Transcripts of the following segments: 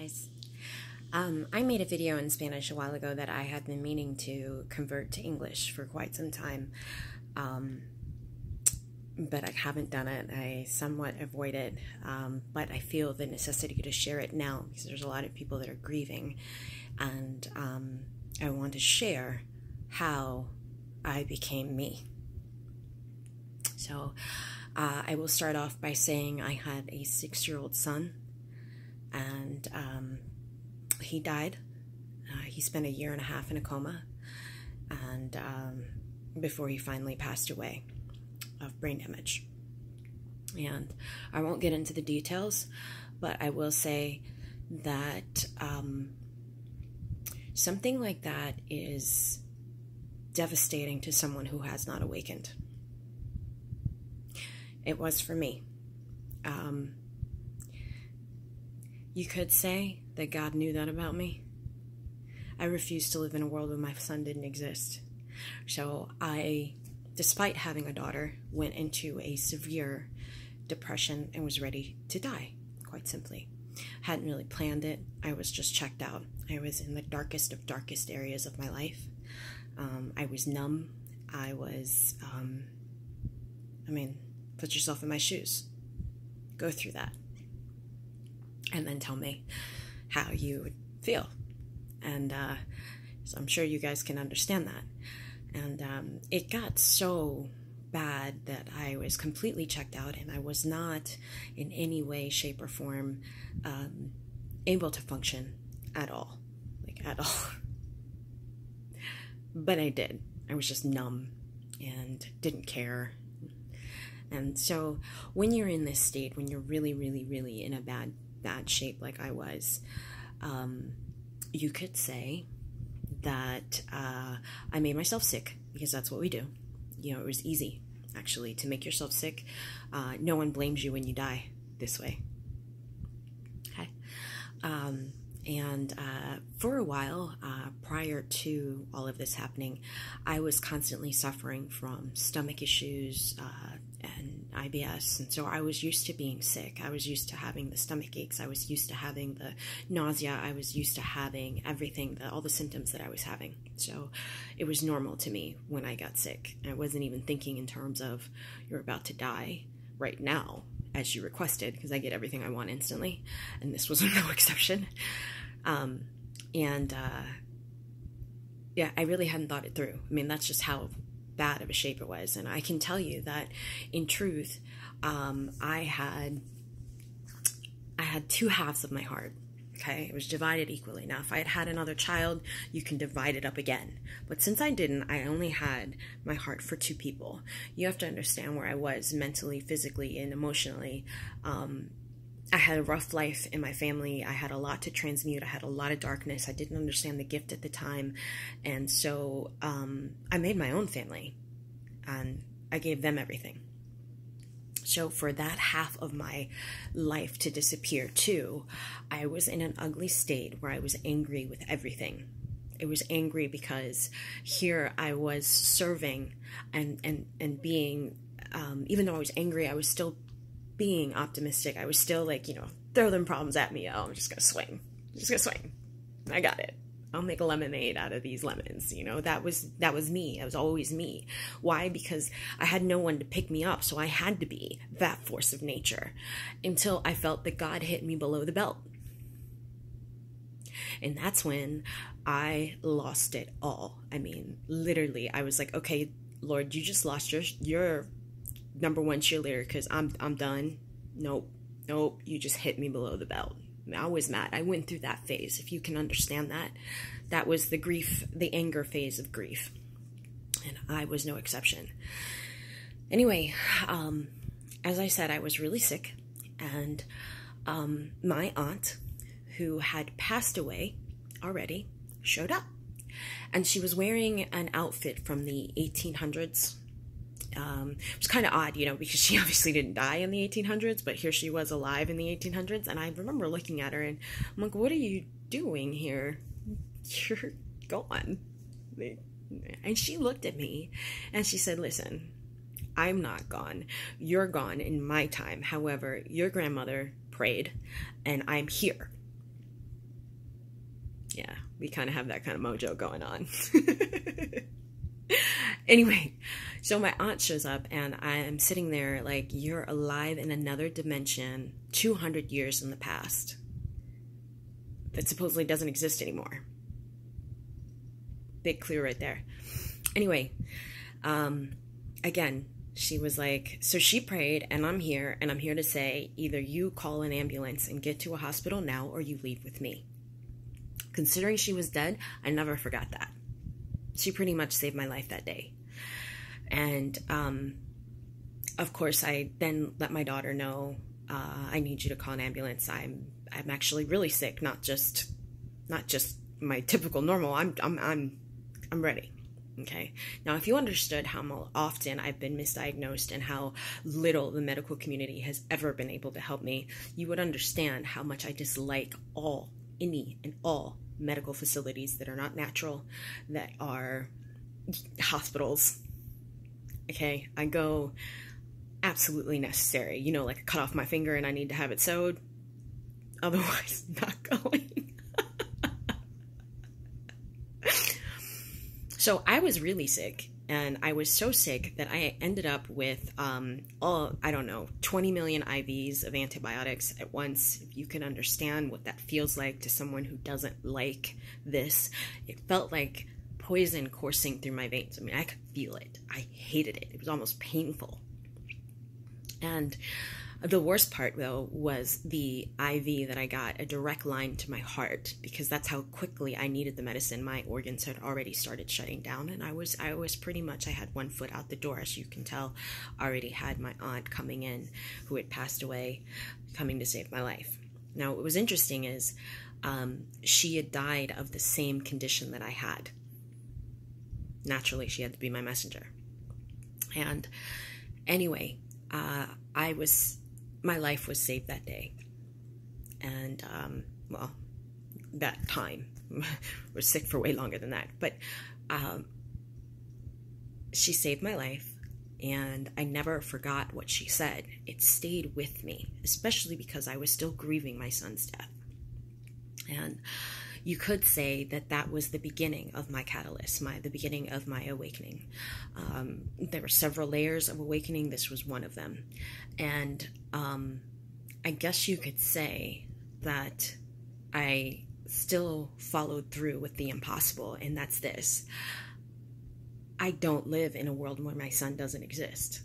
guys. I made a video in Spanish a while ago that I had been meaning to convert to English for quite some time, but I haven't done it. I somewhat avoid it, but I feel the necessity to share it now because there's a lot of people that are grieving, and I want to share how I became me. So I will start off by saying I had a 6-year-old son, and he died. He spent 1.5 years in a coma, and before he finally passed away of brain damage. And I won't get into the details, but I will say that something like that is devastating to someone who has not awakened. It was for me. You could say that God knew that about me. I refused to live in a world where my son didn't exist. So I, despite having a daughter, went into a severe depression and was ready to die, quite simply. Hadn't really planned it. I was just checked out. I was in the darkest of darkest areas of my life. I was numb. I was, put yourself in my shoes. Go through that. And then tell me how you would feel. And so I'm sure you guys can understand that. And it got so bad that I was completely checked out, and I was not in any way, shape, or form able to function at all. Like, at all. But I did. I was just numb and didn't care. And so when you're in this state, when you're really, really, really in a bad shape like I was, you could say that I made myself sick, because that's what we do. You know, it was easy, actually, to make yourself sick. No one blames you when you die this way. Okay. And for a while, prior to all of this happening, I was constantly suffering from stomach issues and IBS, and so I was used to being sick. I was used to having the stomach aches. I was used to having the nausea. I was used to having everything, all the symptoms that I was having. So it was normal to me when I got sick. I wasn't even thinking in terms of, you're about to die right now, as you requested, because I get everything I want instantly, and this was no exception. Yeah, I really hadn't thought it through. I mean, that's just how bad of a shape it was. And I can tell you that, in truth, I had 2 halves of my heart. Okay, it was divided equally. Now, if I had another child, you can divide it up again. But since I didn't, I only had my heart for 2 people. You have to understand where I was mentally, physically, and emotionally. I had a rough life in my family. I had a lot to transmute. I had a lot of darkness. I didn't understand the gift at the time. And so I made my own family, and I gave them everything. So for that half of my life to disappear too, I was in an ugly state where I was angry with everything. I was angry because here I was serving and being, even though I was angry, I was still being optimistic. I was still like, throw them problems at me. Oh, I'm just gonna swing. I got it. I'll make a lemonade out of these lemons. That was me. That was always me. Why? Because I had no one to pick me up, so I had to be that force of nature until I felt that God hit me below the belt. And that's when I lost it all. I mean, literally, I was like, okay, Lord, you just lost your number 1 cheerleader, because I'm done. Nope, you just hit me below the belt. I was mad. I went through that phase, if you can understand that. That was the anger phase of grief. And I was no exception. Anyway, as I said, I was really sick. And my aunt, who had passed away already, showed up. And she was wearing an outfit from the 1800s. It was kind of odd, because she obviously didn't die in the 1800s, but here she was alive in the 1800s, and I remember looking at her, and I'm like, what are you doing here? You're gone. And she looked at me, and she said, listen, I'm not gone. You're gone in my time. However, your grandmother prayed, and I'm here. Yeah, we kind of have that kind of mojo going on. Anyway, so my aunt shows up and I am sitting there like, you're alive in another dimension 200 years in the past that supposedly doesn't exist anymore. Big clue right there. Anyway, again, she was like, so she prayed, and I'm here to say, either you call an ambulance and get to a hospital now, or you leave with me. Considering she was dead, I never forgot that. She pretty much saved my life that day. And, of course, I then let my daughter know, I need you to call an ambulance. I'm actually really sick, not just my typical normal. I'm ready. Okay. Now, if you understood how often I've been misdiagnosed and how little the medical community has ever been able to help me, you would understand how much I dislike any and all medical facilities that are not natural, that are hospitals. Okay. I go absolutely necessary, like I cut off my finger and I need to have it sewed. Otherwise, not going. So I was really sick, and I was so sick that I ended up with 20 million IVs of antibiotics at once. If you can understand what that feels like to someone who doesn't like this, it felt like poison coursing through my veins. I mean, I could feel it. I hated it. It was almost painful. And the worst part, though, was the IV that I got, a direct line to my heart, because that's how quickly I needed the medicine. My organs had already started shutting down, and I was pretty much, I had one foot out the door, as you can tell. Already had my aunt coming in, who had passed away, coming to save my life. Now, what was interesting is she had died of the same condition that I had. Naturally, she had to be my messenger. And anyway, my life was saved that day. And, that time. Was sick for way longer than that. But she saved my life, and I never forgot what she said. It stayed with me, especially because I was still grieving my son's death. And you could say that was the beginning of my catalyst, the beginning of my awakening. There were several layers of awakening. This was one of them. And I guess you could say that I still followed through with the impossible, and that's this. I don't live in a world where my son doesn't exist.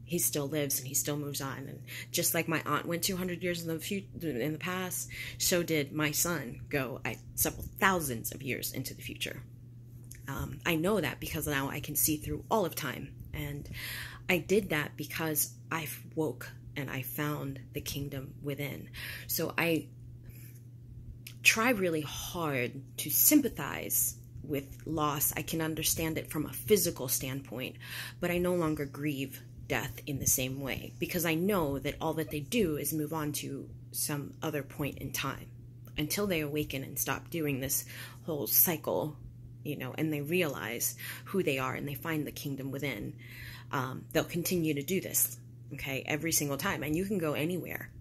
He still lives and he still moves on. And just like my aunt went 200 years in the past, so did my son go several thousands of years into the future. I know that because now I can see through all of time. And I did that because I woke and I found the kingdom within. So I try really hard to sympathize with loss. I can understand it from a physical standpoint, but I no longer grieve death in the same way, because I know that all that they do is move on to some other point in time until they awaken and stop doing this whole cycle, and they realize who they are and they find the kingdom within. They'll continue to do this, okay, every single time. And you can go anywhere,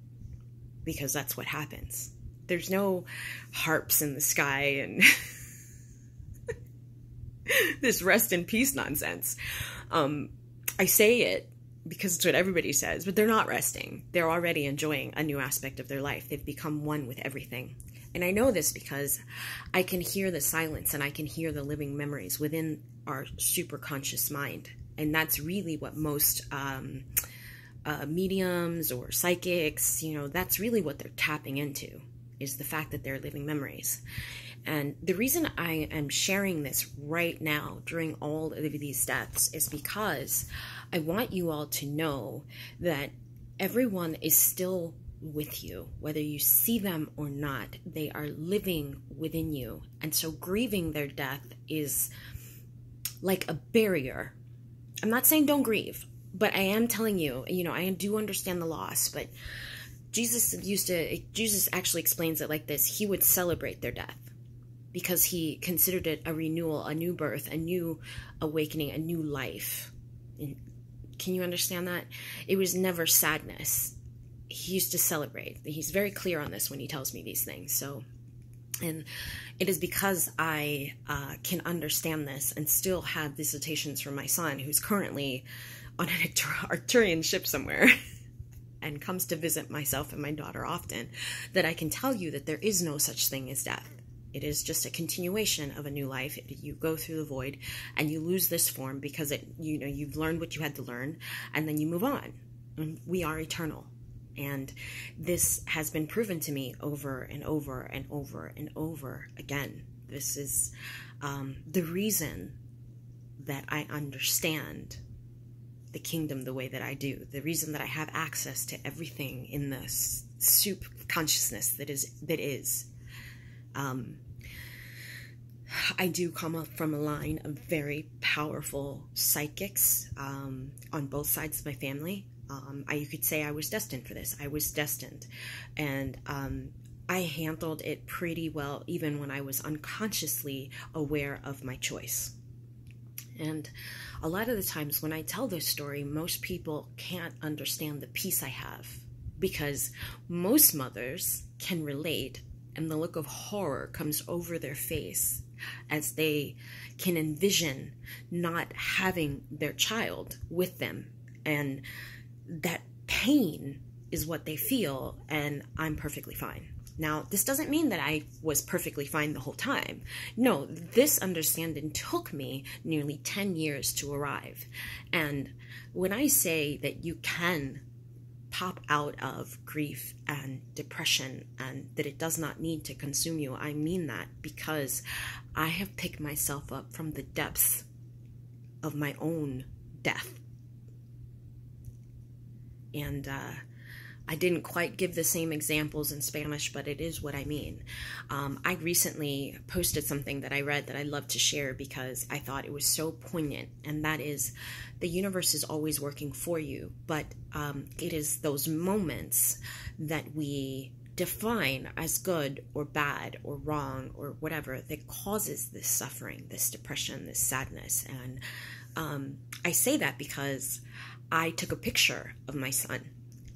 because that's what happens. There's no harps in the sky and this rest in peace nonsense. I say it because it's what everybody says, but they're not resting. They're already enjoying a new aspect of their life. They've become one with everything. And I know this because I can hear the silence and I can hear the living memories within our superconscious mind. And that's really what most mediums or psychics, that's really what they're tapping into, is the fact that they're living memories. And the reason I am sharing this right now during all of these deaths is because I want you all to know that everyone is still with you. Whether you see them or not, they are living within you. And so grieving their death is like a barrier. I'm not saying don't grieve, but I am telling you, I do understand the loss, but Jesus actually explains it like this. He would celebrate their death, because he considered it a renewal, a new birth, a new awakening, a new life. And can you understand that? It was never sadness. He used to celebrate. He's very clear on this when he tells me these things. So And it is because I can understand this and still have visitations from my son, who's currently on an Arcturian ship somewhere and comes to visit myself and my daughter often, that I can tell you that there is no such thing as death. It is just a continuation of a new life. You go through the void and you lose this form because you've learned what you had to learn, and then you move on. And we are eternal. And this has been proven to me over and over and over and over again. This is the reason that I understand the kingdom the way that I do. The reason that I have access to everything in the soup consciousness that is. I do come up from a line of very powerful psychics on both sides of my family. You could say I was destined for this. I was destined. And I handled it pretty well, even when I was unconsciously aware of my choice. And a lot of the times when I tell this story, most people can't understand the peace I have, because most mothers can relate, and the look of horror comes over their face as they can envision not having their child with them. And that pain is what they feel, and I'm perfectly fine. Now, this doesn't mean that I was perfectly fine the whole time. No, this understanding took me nearly 10 years to arrive. And when I say that you can pop out of grief and depression and that it does not need to consume you, I mean that because I have picked myself up from the depths of my own death. And I didn't quite give the same examples in Spanish, but it is what I mean. I recently posted something that I read that I love to share because I thought it was so poignant, and that is, the universe is always working for you, but it is those moments that we define as good or bad or wrong or whatever that causes this suffering, this depression, this sadness. And I say that because I took a picture of my son,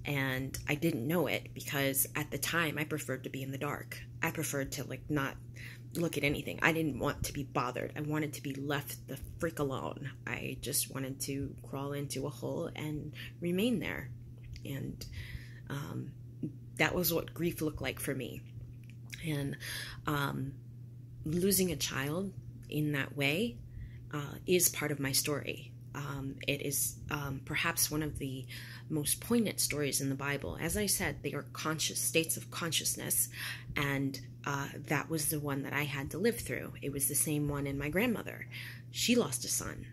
and I didn't know it because at the time I preferred to be in the dark. I preferred to not look at anything. I didn't want to be bothered. I wanted to be left the freak alone. I just wanted to crawl into a hole and remain there. And that was what grief looked like for me. And losing a child in that way is part of my story. It is perhaps one of the most poignant stories in the Bible. As I said, they are conscious states of consciousness, and that was the one that I had to live through. It was the same one in my grandmother. She lost a son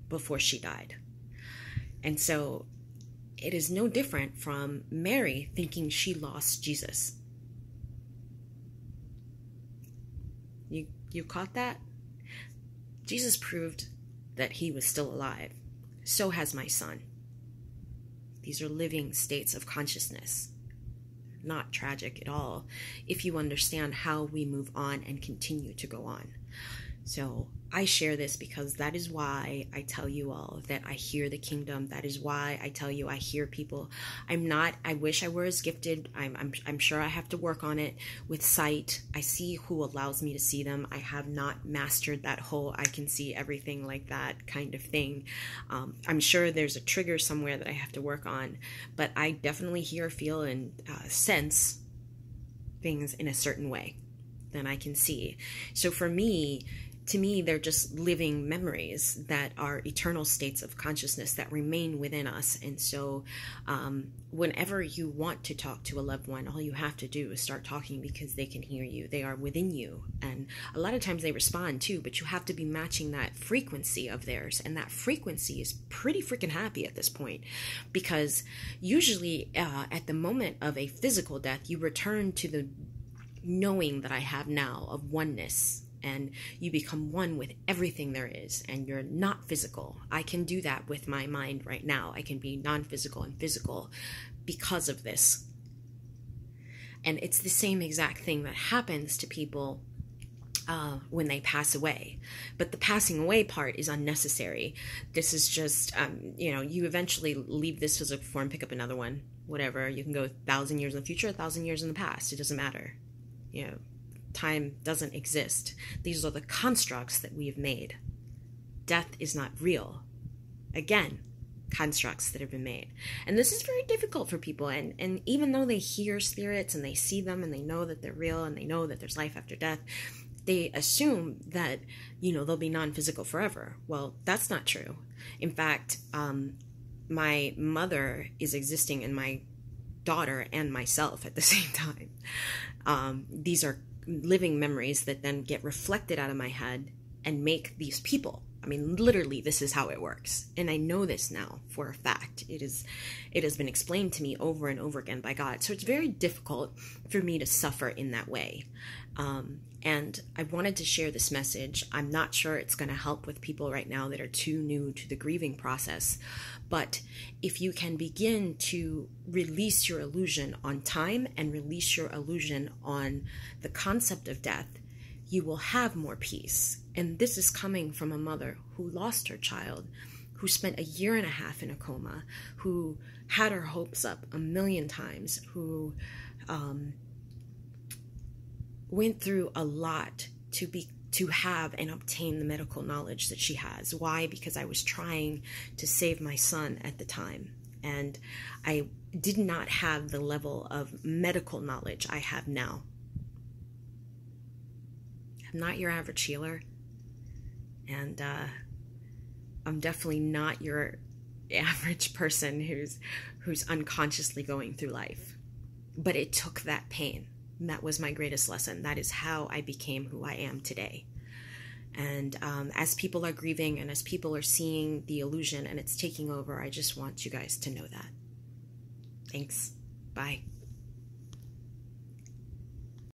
before she died. And so it is no different from Mary thinking she lost Jesus. You caught that? Jesus proved that he was still alive. So has my son. These are living states of consciousness. Not tragic at all if you understand how we move on and continue to go on. So I share this because that is why I tell you all that I hear the kingdom. That is why I tell you I hear people. I wish I were as gifted. I'm sure I have to work on it with sight. I see who allows me to see them. I have not mastered that whole I can see everything like that kind of thing. I'm sure there's a trigger somewhere that I have to work on, but I definitely hear, feel, and sense things in a certain way than I can see. So for me, to me, they're just living memories that are eternal states of consciousness that remain within us. And so whenever you want to talk to a loved one, all you have to do is start talking because they can hear you. They are within you. And a lot of times they respond too, but you have to be matching that frequency of theirs. And that frequency is pretty freaking happy at this point, because usually at the moment of a physical death, you return to the knowing that I have now of oneness. And you become one with everything there is, and you're not physical. I can do that with my mind right now. I can be non-physical and physical because of this. And it's the same exact thing that happens to people when they pass away. But the passing away part is unnecessary. This is just, you eventually leave this physical form, pick up another one, whatever. You can go 1,000 years in the future, 1,000 years in the past. It doesn't matter. time doesn't exist. These are the constructs that we have made. Death is not real. Again, constructs that have been made. And this is very difficult for people. And even though they hear spirits and they see them and they know that they're real and they know that there's life after death, they assume that, they'll be non-physical forever. Well, that's not true. In fact, my mother is existing in my daughter and myself at the same time. These are living memories that then get reflected out of my head and make these people. I mean, literally, this is how it works. And I know this now for a fact. It has been explained to me over and over again by God. So it's very difficult for me to suffer in that way. And I wanted to share this message. I'm not sure it's going to help with people right now that are too new to the grieving process. But if you can begin to release your illusion on time and release your illusion on the concept of death, you will have more peace. And this is coming from a mother who lost her child, who spent 1.5 years in a coma, who had her hopes up 1,000,000 times, who went through a lot to have and obtain the medical knowledge that she has. Why? Because I was trying to save my son at the time. And I did not have the level of medical knowledge I have now. I'm not your average healer, and I'm definitely not your average person who's unconsciously going through life. But it took that pain. And that was my greatest lesson. That is how I became who I am today. And as people are grieving and as people are seeing the illusion and it's taking over, I just want you guys to know that. Thanks. Bye.